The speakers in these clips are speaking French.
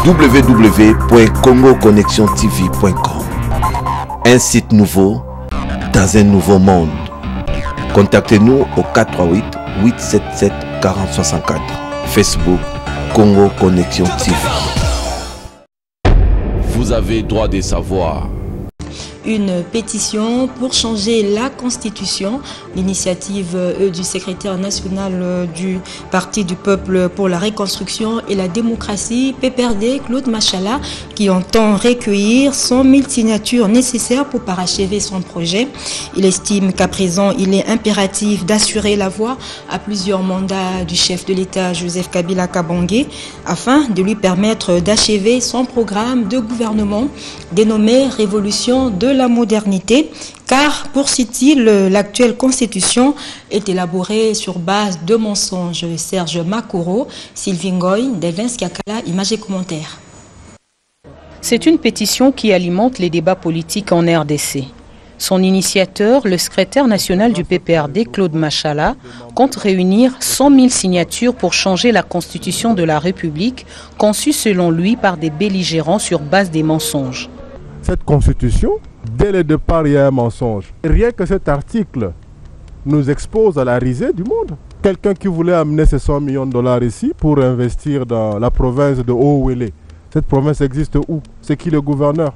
www.congoconnexiontv.com. Un site nouveau dans un nouveau monde. Contactez-nous au 438 877 4064. Facebook Congo Connexion TV. Vous avez droit de savoir. Une pétition pour changer la Constitution, l'initiative du secrétaire national du Parti du Peuple pour la Reconstruction et la Démocratie, PPRD, Claude Machala, qui entend recueillir 100 000 signatures nécessaires pour parachever son projet. Il estime qu'à présent, il est impératif d'assurer la voie à plusieurs mandats du chef de l'État, Joseph Kabila Kabange, afin de lui permettre d'achever son programme de gouvernement dénommé Révolution de la modernité, car, pour citer, l'actuelle constitution est élaborée sur base de mensonges. Serge Makoro, Sylvie Ngoy, Delvin Skiakala, images et commentaires. C'est une pétition qui alimente les débats politiques en RDC. Son initiateur, le secrétaire national du PPRD, Claude Machala, compte réunir 100 000 signatures pour changer la constitution de la République, conçue selon lui par des belligérants sur base des mensonges. Cette constitution, dès le départ, il y a un mensonge. Rien que cet article nous expose à la risée du monde. Quelqu'un qui voulait amener ces 100 millions de dollars ici pour investir dans la province de Haut-Ouélé. Cette province existe où? C'est qui le gouverneur?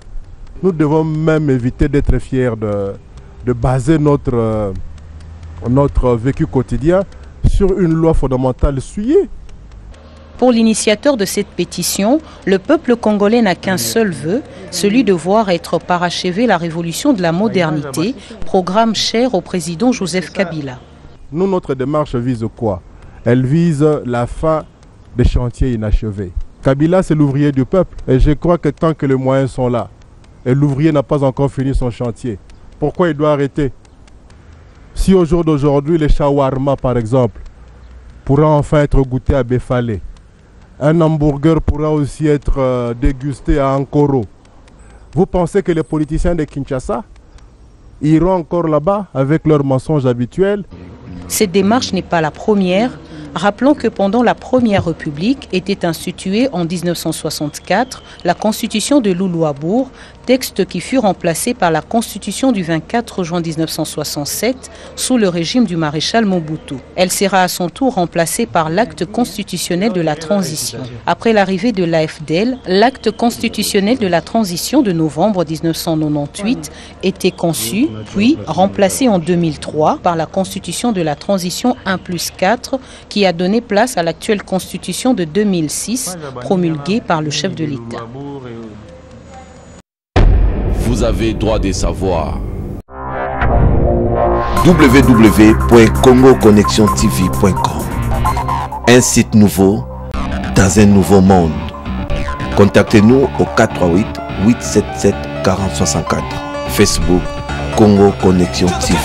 Nous devons même éviter d'être fiers de baser notre vécu quotidien sur une loi fondamentale souillée. Pour l'initiateur de cette pétition, le peuple congolais n'a qu'un seul vœu, celui de voir être parachevée la révolution de la modernité, programme cher au président Joseph Kabila. Nous, notre démarche vise quoi? Elle vise la fin des chantiers inachevés. Kabila, c'est l'ouvrier du peuple. Et je crois que tant que les moyens sont là, et l'ouvrier n'a pas encore fini son chantier, pourquoi il doit arrêter? Si au jour d'aujourd'hui, les shawarma, par exemple, pourraient enfin être goûtés à Befalé, un hamburger pourra aussi être dégusté à Ankoro. Vous pensez que les politiciens de Kinshasa iront encore là-bas avec leurs mensonges habituels? Cette démarche n'est pas la première. Rappelons que pendant la Première République était instituée en 1964 la Constitution de Loulouabourg, texte qui fut remplacé par la Constitution du 24 juin 1967 sous le régime du maréchal Mobutu. Elle sera à son tour remplacée par l'acte constitutionnel de la transition. Après l'arrivée de l'AFDL, l'acte constitutionnel de la transition de novembre 1998 était conçu, puis remplacé en 2003 par la Constitution de la transition 1+4 qui a donné place à l'actuelle Constitution de 2006 promulguée par le chef de l'État. Vous avez droit de savoir. www.congoconnexiontv.com. Un site nouveau dans un nouveau monde. Contactez-nous au 438 877 4064. Facebook Congo Connexion TV.